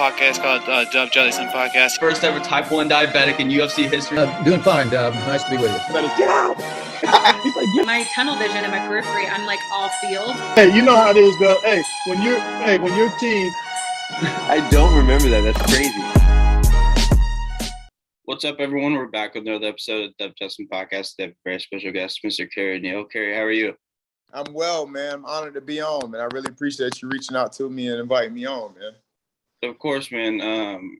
podcast called Dub Jellison Podcast. First ever type 1 diabetic in UFC history. Doing fine, Dub. Nice to be with you. Get out! He's like, yeah. My tunnel vision and my periphery, I'm like off field. Hey, you know how it is, though. Hey, when your team. I don't remember that. That's crazy. What's up, everyone? We're back with another episode of Dub Jellison Podcast. We have a very special guest, Mr. Kerry Neal. Kerry, how are you? I'm well, man. I'm honored to be on, man. I really appreciate you reaching out to me and inviting me on, man. Of course, man.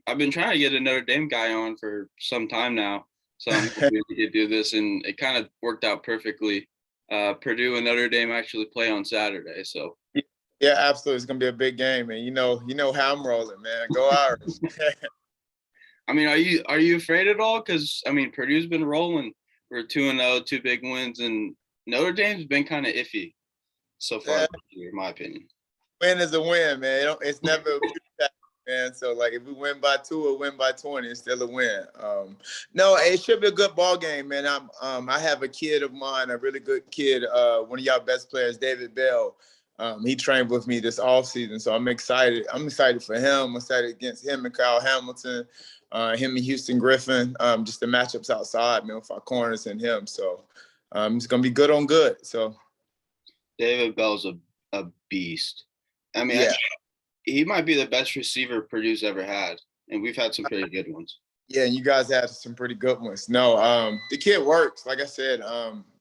I've been trying to get a Notre Dame guy on for some time now, so I'm happy to do this, and it kind of worked out perfectly. Purdue and Notre Dame actually play on Saturday, so. Yeah, absolutely. It's gonna be a big game, man. You know how I'm rolling, man. Go Irish. I mean, are you afraid at all? Because I mean, Purdue's been rolling. We're 2-0, 2 big wins, and Notre Dame's been kind of iffy so far, in my opinion. Win is a win, man. It's never a good man. So, like, if we win by 2 or win by 20, it's still a win. No, it should be a good ball game, man. I have a kid of mine, a really good kid, one of y'all best players, David Bell. He trained with me this offseason, so I'm excited. I'm excited for him. I'm excited against him and Kyle Hamilton, him and Houston Griffin, just the matchups outside, man, with our corners and him. So it's going to be good on good. So David Bell's a beast. I mean, yeah. He might be the best receiver Purdue's ever had, and we've had some pretty good ones. Yeah, and you guys had some pretty good ones. No, the kid works. Like I said,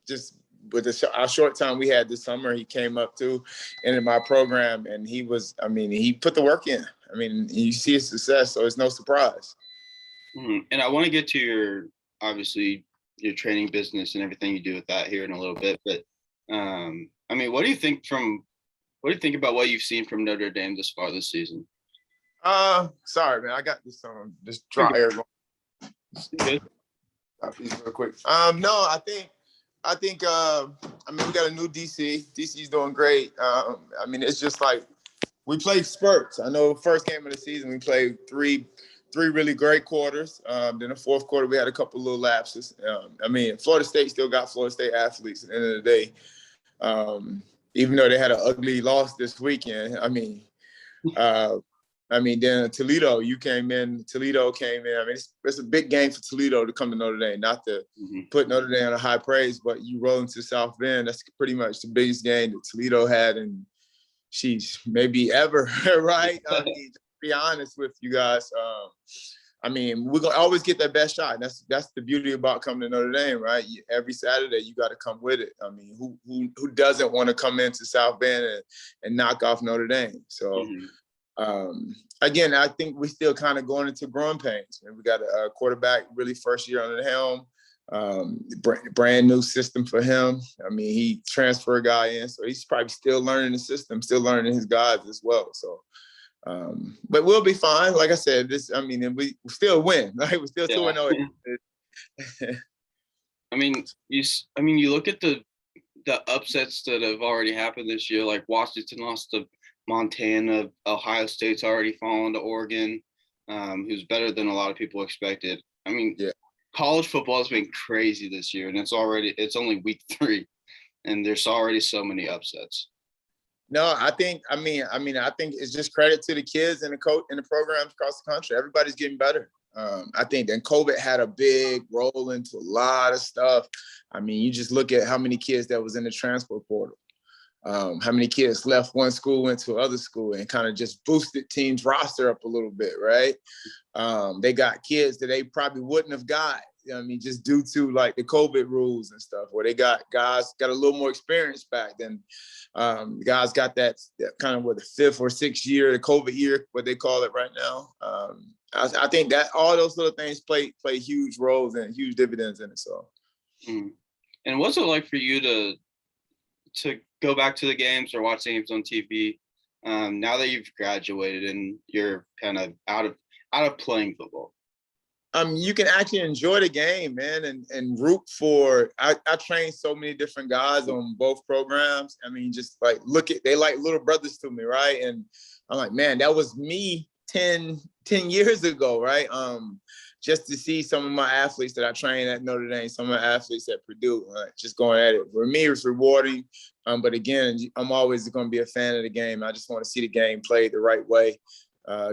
just with our short time we had this summer, he came up to into my program, and he put the work in. I mean, you see his success, so it's no surprise. Mm-hmm. And I want to get to your training business and everything you do with that here in a little bit. But I mean, what do you think about what you've seen from Notre Dame this far this season? Sorry, man, I got this dry air going. Good. Real quick. No, I think we got a new DC. DC's doing great. I mean, it's just like we played spurts. I know first game of the season we played three really great quarters. Then the fourth quarter we had a couple little lapses. I mean, Florida State still got Florida State athletes at the end of the day. Even though they had an ugly loss this weekend. Then Toledo came in. I mean, it's a big game for Toledo to come to Notre Dame. Not to put Notre Dame on a high praise, but you roll into South Bend. That's pretty much the biggest game that Toledo had, and maybe ever, right? I mean, to be honest with you guys, we're gonna always get that best shot. And that's the beauty about coming to Notre Dame, right? Every Saturday you got to come with it. I mean, who doesn't want to come into South Bend and knock off Notre Dame? So. Again, I think we still kind of going into growing pains. And we got a quarterback really first year under the helm, brand new system for him. I mean, he transferred a guy in, so he's probably still learning the system, still learning his guys as well. So, but we'll be fine. Like I said, and we still win. Like we still 2-0. You look at the upsets that have already happened this year. Like Washington lost to Montana, Ohio State's already fallen to Oregon, who's better than a lot of people expected. I mean, College football has been crazy this year, and it's only week 3, and there's already so many upsets. No, I think it's just credit to the kids and the coach and the programs across the country. Everybody's getting better. I think then COVID had a big role into a lot of stuff. I mean, you just look at how many kids that was in the transfer portal. How many kids left one school, went to other school, and kind of just boosted teams' roster up a little bit, right? They got kids that they probably wouldn't have got, just due to like the COVID rules and stuff, where they got guys got a little more experience back then. Guys got that kind of the 5th or 6th year, the COVID year, what they call it right now. I think that all those little things play huge roles and huge dividends in it. So, And what's it like for you to go back to the games or watch the games on TV now that you've graduated and you're kind of out of playing football? You can actually enjoy the game, man, and root for. I train so many different guys on both programs. I mean, just like they like little brothers to me, right? And I'm like, man, that was me 10 years ago, right? Just to see some of my athletes that I trained at Notre Dame, some of my athletes at Purdue, just going at it. For me, it's rewarding. But again, I'm always going to be a fan of the game. I just want to see the game played the right way.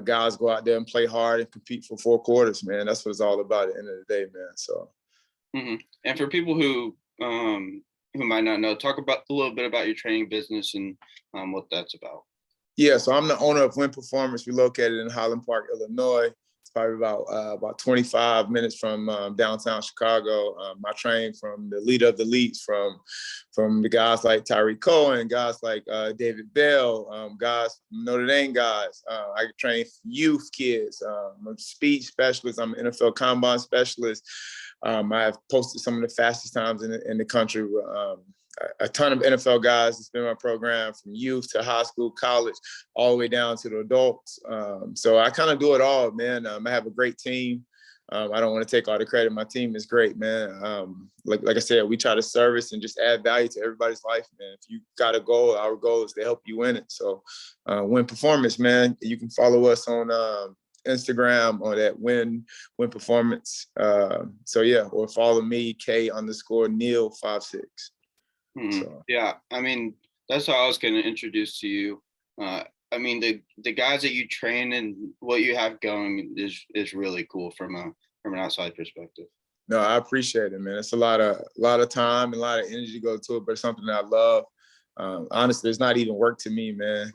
guys go out there and play hard and compete for 4 quarters, man. That's what it's all about at the end of the day, man. So. And for people who might not know, talk about a little bit about your training business and what that's about. Yeah, so I'm the owner of Win Performance. We're located in Highland Park, Illinois. It's probably about 25 minutes from downtown Chicago. I train from the leader of the leads, from the guys like Tyreek Cohen, guys like David Bell, guys, Notre Dame guys. I train youth kids. I'm a speech specialist. I'm an NFL combine specialist. I've posted some of the fastest times in the country. A ton of NFL guys. It's been my program from youth to high school, college, all the way down to the adults. So I kind of do it all, man. I have a great team. I don't want to take all the credit. My team is great, man. Like I said, we try to service and just add value to everybody's life, man. If you got a goal, our goal is to help you win it. So Win Performance, man. You can follow us on Instagram on that Win Performance. So yeah, or follow me, K_Neal56. So. Yeah, I mean, that's how I was going to introduce to you. I mean, the guys that you train and what you have going is really cool from an outside perspective. No, I appreciate it, man. It's a lot of time and a lot of energy to go to it, but it's something that I love. Honestly, it's not even work to me, man.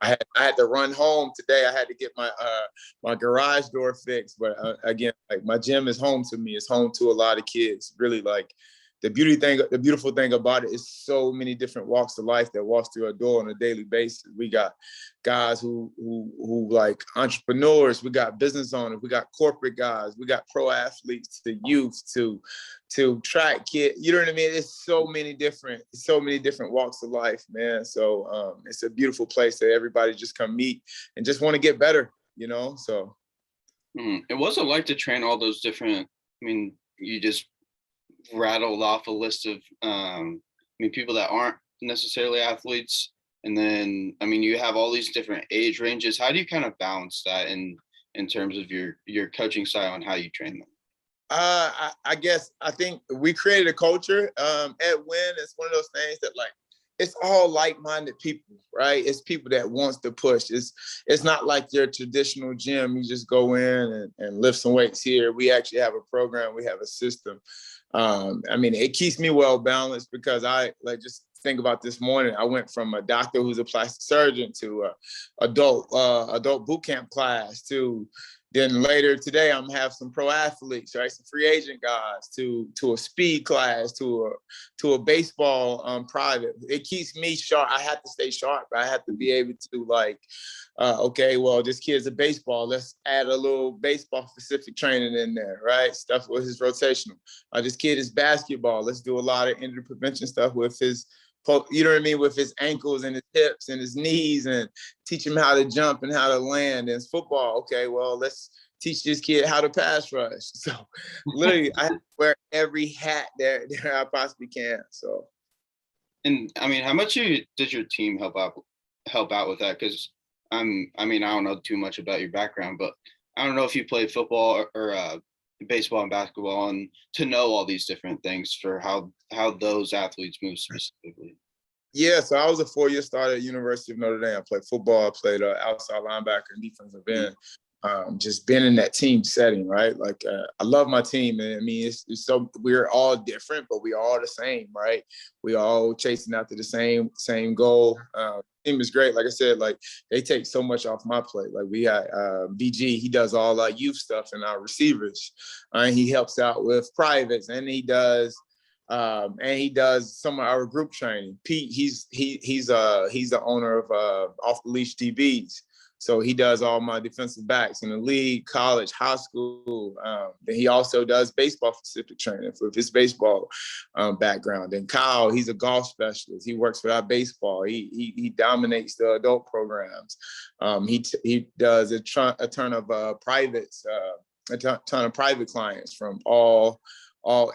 I had to run home today. I had to get my garage door fixed, but again, like my gym is home to me. It's home to a lot of kids. Really, like the beautiful thing about it is so many different walks of life that walks through our door on a daily basis. We got guys who like entrepreneurs, we got business owners, we got corporate guys, we got pro athletes, to youth, to track kids. You know what I mean? It's so many different walks of life, man. So it's a beautiful place that everybody just come meet and just want to get better, you know? So. And what's it like to train all those different, I mean, you just rattled off a list of people that aren't necessarily athletes, and then you have all these different age ranges. How do you kind of balance that in terms of your coaching style and how you train them? I think we created a culture at Win. It's one of those things that, like, it's all like-minded people, right? It's people that wants to push. It's not like your traditional gym. You just go in and lift some weights here. We actually have a program. We have a system. It keeps me well balanced because I just think about this morning. I went from a doctor who's a plastic surgeon to adult boot camp class to then later today I'm gonna have some pro athletes, right? Some free agent guys to a speed class to a baseball private. It keeps me sharp. I have to stay sharp. I have to be able to okay, well, this kid's a baseball. Let's add a little baseball specific training in there, right? Stuff with his rotational. This kid is basketball. Let's do a lot of injury prevention stuff with his, you know what I mean, with his ankles and his hips and his knees, and teach him how to jump and how to land. And it's football. Okay, well, let's teach this kid how to pass rush. So literally, I wear every hat there I possibly can. So. And how much does your team help out with that? Because I don't know too much about your background, but I don't know if you played football or baseball and basketball, and to know all these different things for how those athletes move specifically. Yeah, so I was a 4-year starter at University of Notre Dame. I played football. I played outside linebacker and defensive end. Just been in that team setting, right? I love my team, and it's so, we're all different, but we are all the same, right? We all chasing after the same goal. Team is great. Like I said, they take so much off my plate. We got BG, he does all our youth stuff and our receivers. He helps out with privates, and he does some of our group training. Pete, he's the owner of Off the Leash DBs. So he does all my defensive backs in the league, college, high school. Then he also does baseball specific training for his baseball background. And Kyle, he's a golf specialist. He works for our baseball. He dominates the adult programs. He does a ton of privates, a ton of private clients from all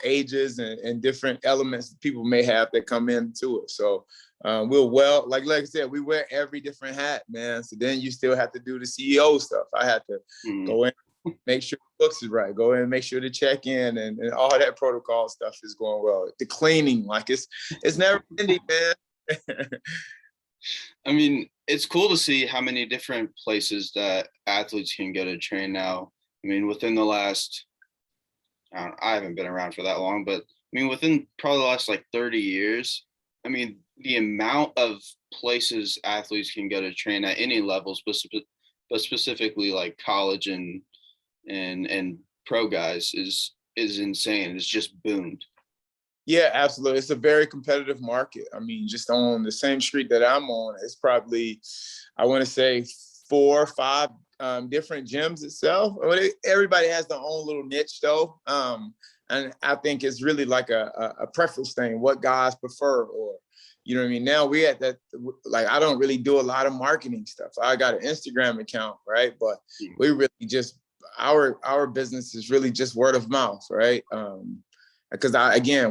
ages and different elements that people may have that come into it. So like I said, we wear every different hat, man. So then you still have to do the CEO stuff. I had to go in, make sure the books is right, go in and make sure the check-in and all that protocol stuff is going well. The cleaning, it's never ending, man. I mean, it's cool to see how many different places that athletes can go to train now. I mean, within the last, I haven't been around for that long, but I mean, within probably the last like 30 years, I mean, the amount of places athletes can go to train at any levels, but specifically like college and pro guys is insane. It's just boomed. Yeah, absolutely. It's a very competitive market. I mean, just on the same street that I'm on, it's probably, I want to say 4 or 5 different gyms itself. I mean, everybody has their own little niche though. And I think it's really like a preference thing, what guys prefer, or, you know what I mean? Now we at that, like, I don't really do a lot of marketing stuff. I got an Instagram account, right? But we really just, our business is really just word of mouth, right? Because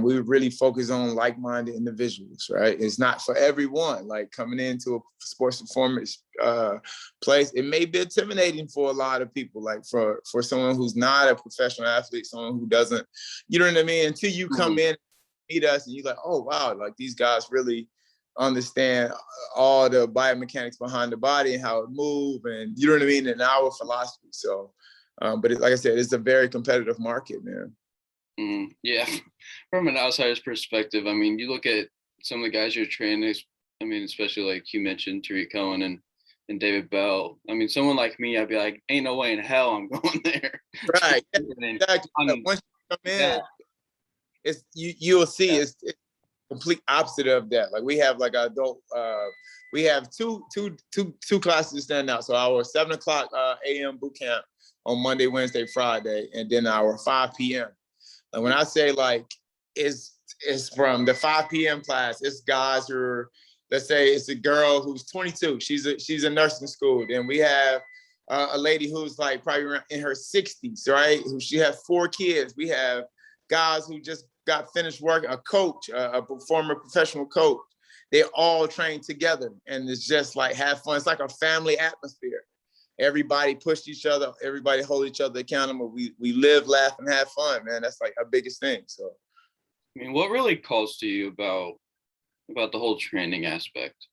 we really focus on like-minded individuals, right? It's not for everyone. Like coming into a sports performance place, it may be intimidating for a lot of people. Like for someone who's not a professional athlete, someone who doesn't, you know what I mean? Until you come in, meet us, and you're like, oh wow, like these guys really understand all the biomechanics behind the body and how it moves, and you know what I mean, and our philosophy. So, but like I said, it's a very competitive market, man. Yeah, from an outsider's perspective, I mean, you look at some of the guys you're training. I mean, especially like you mentioned, Tariq Cohen and David Bell. I mean, someone like me, I'd be like, ain't no way in hell I'm going there. Right. Exactly. Once you come in, it's you'll see it's complete opposite of that. Like we have like adult, we have two classes stand out. So our 7 o'clock a.m. boot camp on Monday, Wednesday, Friday, and then our 5 p.m. And when I say like it's from the 5 p.m. class, it's guys who are, let's say it's a girl who's 22. She's in nursing school. Then we have a lady who's like probably in her 60s, right? Who she has 4 kids. We have guys who just got finished working, a coach, a former professional coach. They all train together, and it's just like have fun. It's like a family atmosphere. Everybody push each other. Everybody hold each other accountable. We live, laugh, and have fun, man. That's like our biggest thing. So, I mean, what really calls to you about the whole training aspect?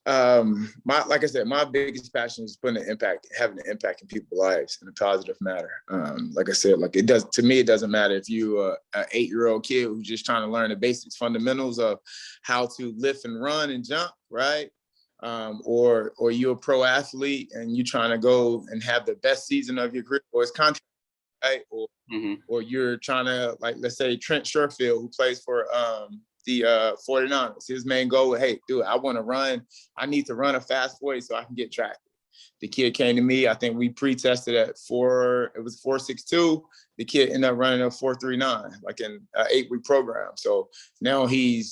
Like I said, my biggest passion is having an impact in people's lives in a positive manner. Like I said, like it does, to me, it doesn't matter if you're an 8-year-old kid who's just trying to learn the basics, fundamentals of how to lift and run and jump, right? Or you're a pro athlete and you're trying to go and have the best season of your career, or it's contract, right? Or you're trying to, like, let's say Trent Sherfield, who plays for the 49ers. His main goal, hey, dude, I need to run a fast 40 so I can get drafted. The kid came to me, I think we pre-tested at 4.62. The kid ended up running a 4.39, like in an 8-week program. So now he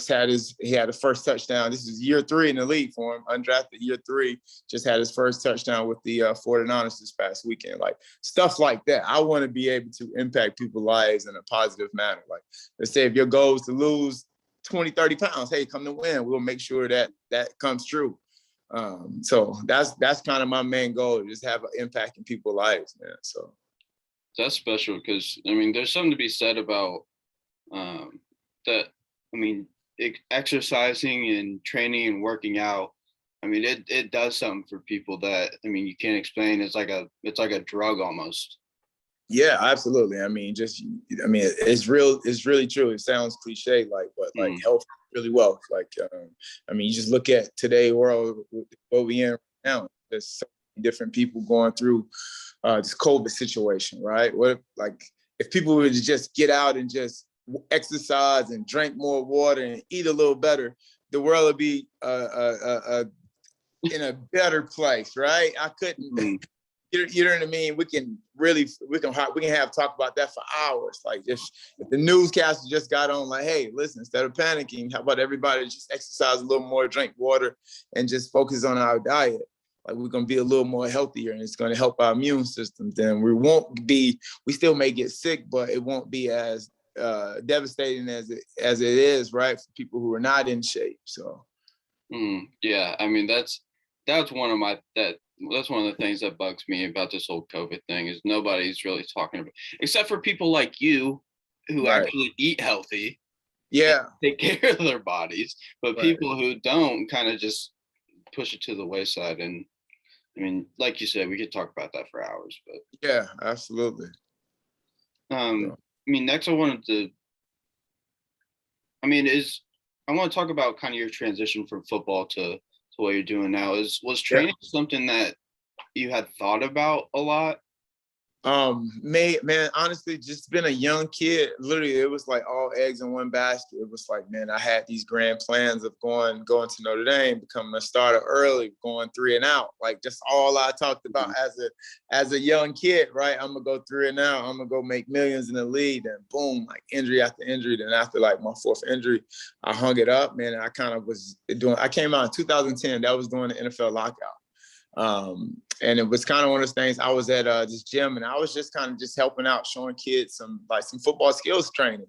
had his first touchdown. This is year 3 in the league for him, undrafted year 3, just had his first touchdown with the 49ers this past weekend. Like stuff like that. I want to be able to impact people's lives in a positive manner. Like, let's say if your goal is to lose 20, 30 pounds, hey, come to win. We'll make sure that comes true. So that's kind of my main goal, just have an impact in people's lives, man. So that's special because, I mean, there's something to be said about that. I mean, exercising and training and working out, I mean, it does something for people that, I mean, you can't explain. It's like a drug almost. Yeah, absolutely. I mean, it's real. It's really true. It sounds cliche, like, but like health really wealth. Like, I mean, you just look at today's world, what we in right now. There's so many different people going through this COVID situation, right? What if people would just get out and just exercise and drink more water and eat a little better, the world would be in a better place, right? I couldn't. You know what I mean? We can have talk about that for hours. Like if the newscaster just got on, like, hey, listen, instead of panicking, how about everybody just exercise a little more, drink water, and just focus on our diet? Like we're gonna be a little more healthier, and it's gonna help our immune system. Then we still may get sick, but it won't be as devastating as it is, right, for people who are not in shape. So, yeah, I mean that's one of that's one of the things that bugs me about this whole COVID thing is nobody's really talking about, except for people like you who actually eat healthy. Yeah. take care of their bodies, but Right. people who don't kind of just push it to the wayside. And I mean, like you said, we could talk about that for hours, but Yeah, absolutely. I mean, next I want to talk about kind of your transition from football to what you're doing now. Was training something that you had thought about a lot? Man, honestly, just been a young kid. Literally, it was like all eggs in one basket. It was like, man, I had these grand plans of going to Notre Dame, becoming a starter early, going 3 and out. Like just all I talked about as a young kid, right? I'm gonna go 3 and out. I'm gonna go make millions in the league. And boom, like injury after injury. Then after like my 4th injury, I hung it up, man. And I kind of was I came out in 2010. That was during the NFL lockout. And it was kind of one of those things. I was at this gym and I was just kind of just helping out, showing kids some football skills training.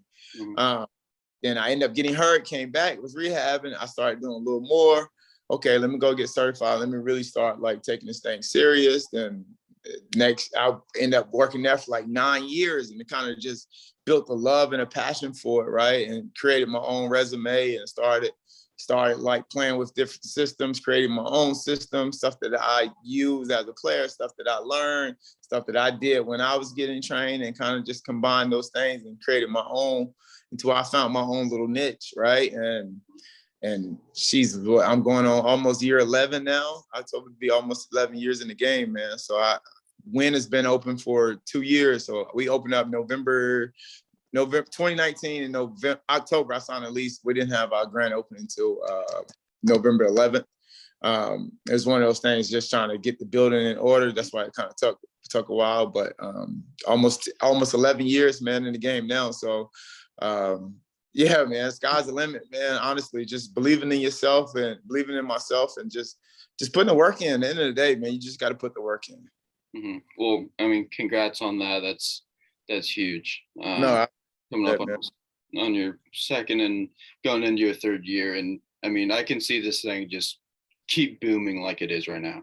Then I ended up getting hurt, came back, was rehabbing. I started doing a little more. Okay, let me go get certified. Let me really start like taking this thing serious. Then next, I ended up working there for like 9 years, and it kind of just built a love and a passion for it, right? And created my own resume and started like playing with different systems, creating my own system, stuff that I use as a player, stuff that I learned, stuff that I did when I was getting trained, and kind of just combined those things and created my own until I found my own little niche, right? And I'm going on almost year 11 now. October to be almost 11 years in the game, man. So Win has been open for 2 years. So we opened up November 2019, in October, I signed a lease. We didn't have our grand opening until November 11th. It was one of those things, just trying to get the building in order. That's why it kind of took a while, but almost 11 years, man, in the game now. So yeah, man, sky's the limit, man. Honestly, just believing in yourself and believing in myself, and just putting the work in. At the end of the day, man, you just got to put the work in. Mm-hmm. Well, I mean, congrats on that. That's huge. Coming up on your 2nd and going into your 3rd year. And I mean, I can see this thing just keep booming like it is right now.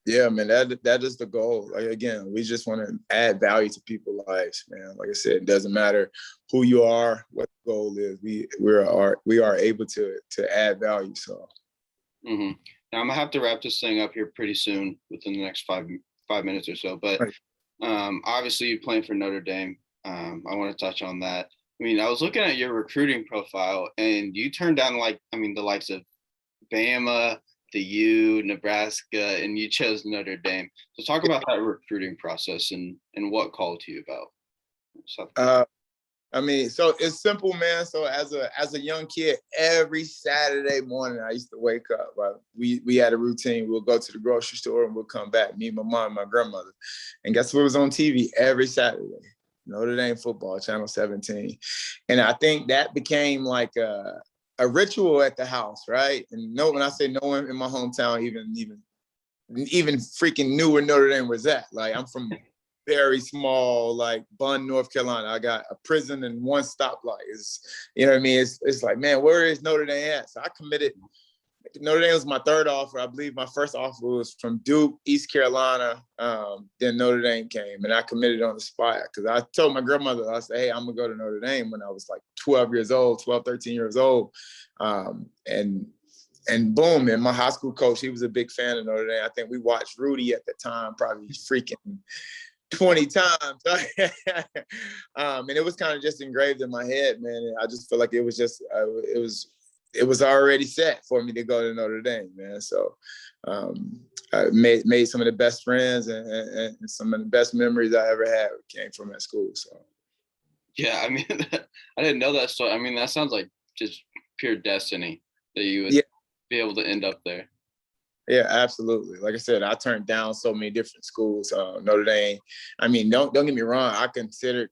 Yeah, man, that is the goal. Like, again, we just want to add value to people's lives, man. Like I said, it doesn't matter who you are, what the goal is. We are able to add value. So now I'm gonna have to wrap this thing up here pretty soon, within the next five minutes or so. But obviously you're playing for Notre Dame. I want to touch on that. I mean, I was looking at your recruiting profile, and you turned down the likes of Bama, the U, Nebraska, and you chose Notre Dame. So talk about that recruiting process and what called to you about. I mean, so it's simple, man. So as a young kid, every Saturday morning I used to wake up. Right? We had a routine. We'll go to the grocery store and we'll come back. Me, my mom, my grandmother, and guess what was on TV every Saturday? Notre Dame football, Channel 17. And I think that became like a ritual at the house, right? And when I say no one in my hometown even freaking knew where Notre Dame was at. Like, I'm from very small, like Bunn, North Carolina. I got a prison and 1 stoplight. You know what I mean? It's like, man, where is Notre Dame at? So I committed. Notre Dame was my 3rd offer. I believe my first offer was from Duke, East Carolina. Then Notre Dame came, and I committed on the spot because I told my grandmother, I said, hey, I'm going to go to Notre Dame when I was like 13 years old. And boom, and my high school coach, he was a big fan of Notre Dame. I think we watched Rudy at the time, probably freaking 20 times. And it was kind of just engraved in my head, man. And I just feel like it was just, it was already set for me to go to Notre Dame, man. So I made some of the best friends and some of the best memories I ever had came from that school. So yeah, I mean, I didn't know that story. I mean, that sounds like just pure destiny that you would be able to end up there. Yeah, absolutely. Like I said, I turned down so many different schools. Notre Dame. I mean, don't get me wrong. I considered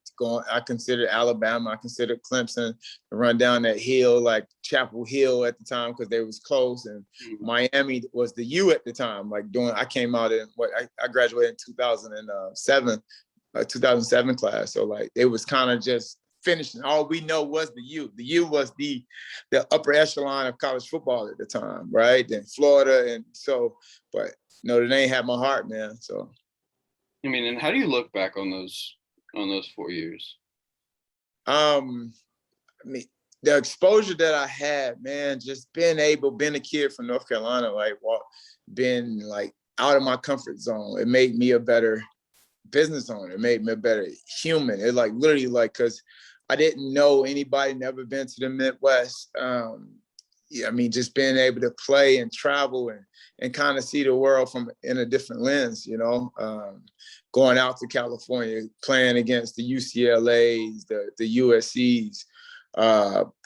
Alabama. I considered Clemson to run down that hill, like Chapel Hill at the time, because they was close. And Miami was the U at the time. Like I came out in I graduated in 2007 class. So like it was kind of just finishing. All we know was the U. The U was the upper echelon of college football at the time, right? Then Florida, and so, but Notre Dame had my heart, man. So, I mean, and how do you look back on those 4 years? I mean, the exposure that I had, man, just being a kid from North Carolina, like being like out of my comfort zone, it made me a better business owner. It made me a better human. It like literally like, cause I didn't know anybody, never been to the Midwest. Yeah, I mean, just being able to play and travel and kind of see the world from in a different lens, you know, going out to California, playing against the UCLAs, the USCs,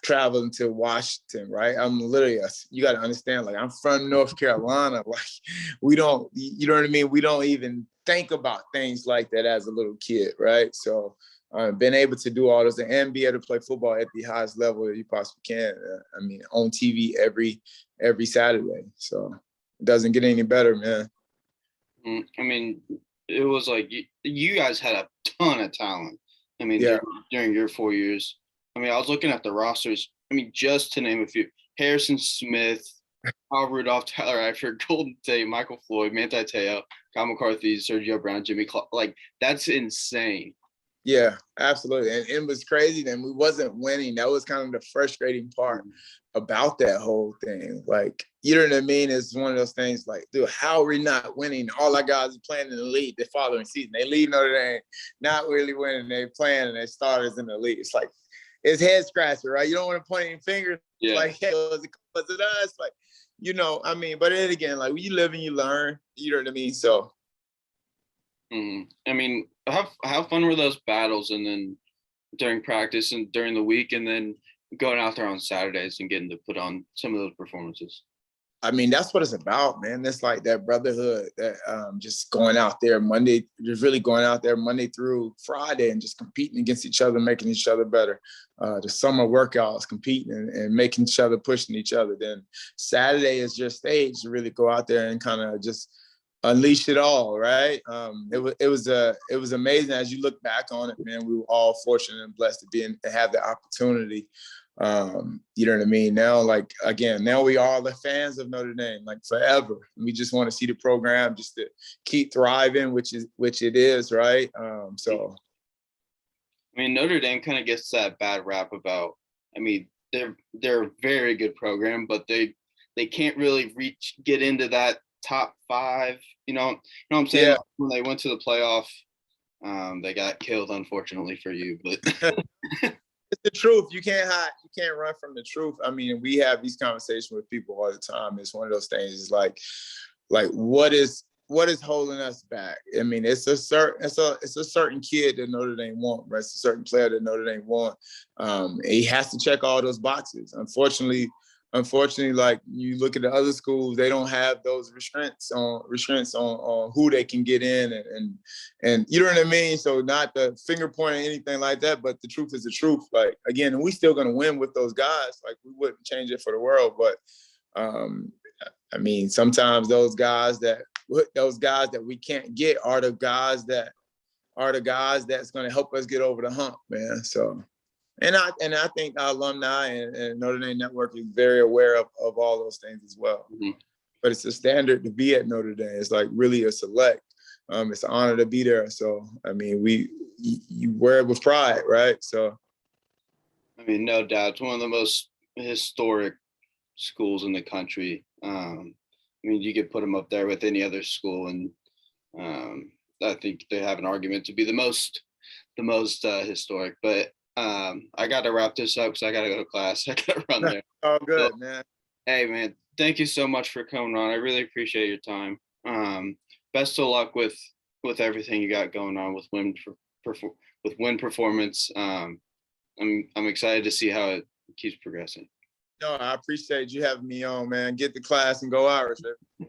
traveling to Washington, right? I'm literally, you got to understand, like, I'm from North Carolina. Like, we don't, you know what I mean? We don't even think about things like that as a little kid, right? So been able to do all this and be able to play football at the highest level that you possibly can. I mean, on TV every Saturday. So it doesn't get any better, man. I mean, it was like you guys had a ton of talent. I mean, yeah. during your 4 years. I mean, I was looking at the rosters. I mean, just to name a few: Harrison Smith, Kyle Rudolph, Tyler Eifert, Golden Tate, Michael Floyd, Manti Te'o, Kyle McCarthy, Sergio Brown, Jimmy Clark. Like, that's insane. Yeah, absolutely. And it was crazy. Then we wasn't winning. That was kind of the frustrating part about that whole thing. Like, you know what I mean? It's one of those things like, dude, how are we not winning? All our guys are playing in the league the following season. They leave Notre Dame, not really winning. They playing and they starters in the league. It's like, it's head scratcher, right? You don't want to point any fingers. Yeah. Like, hey, was it us? Like, you know, I mean, but then again, like, when you live and you learn, you know what I mean? So. I mean, how fun were those battles, and then during practice and during the week, and then going out there on Saturdays and getting to put on some of those performances? I mean, that's what it's about, man. It's like that brotherhood, that just going out there Monday, just really going out there Monday through Friday and just competing against each other, making each other better. The summer workouts, competing and making each other, pushing each other. Then Saturday is your stage to really go out there and kind of just unleash it all, right? It was amazing as you look back on it, man. We were all fortunate and blessed to have the opportunity. You know what I mean? Now, like, again, now we are the fans of Notre Dame, like, forever. We just want to see the program just to keep thriving, which it is, right? So, I mean, Notre Dame kind of gets that bad rap about. I mean, they're a very good program, but they can't really get into that top five. You know what I'm saying? Yeah. Like, when they went to the playoff, they got killed, unfortunately for you, but. It's the truth. You can't run from the truth. I mean, we have these conversations with people all the time. It's one of those things. It's like what is holding us back? I mean, it's a certain kid that Notre Dame want, right? It's a certain player that Notre Dame want. He has to check all those boxes. Unfortunately, like, you look at the other schools, they don't have those restraints on who they can get in and you know what I mean? So not the finger pointing, anything like that, but the truth is the truth. Like, again, and we still gonna win with those guys. Like, we wouldn't change it for the world, but I mean, sometimes those guys that we can't get are the guys that's gonna help us get over the hump, man. So. And I think our alumni and Notre Dame Network is very aware of all those things as well. Mm-hmm. But it's a standard to be at Notre Dame. It's like really a select. It's an honor to be there. So, I mean, you wear it with pride, right? So. I mean, no doubt. It's one of the most historic schools in the country. I mean, you could put them up there with any other school. And I think they have an argument to be the most historic. But I got to wrap this up because I got to go to class. I got to run there. Oh, good, man. Hey, man, thank you so much for coming on. I really appreciate your time. Best of luck with everything you got going on with Win Performance. I'm excited to see how it keeps progressing. No, I appreciate you having me on, man. Get to class and go Irish, man.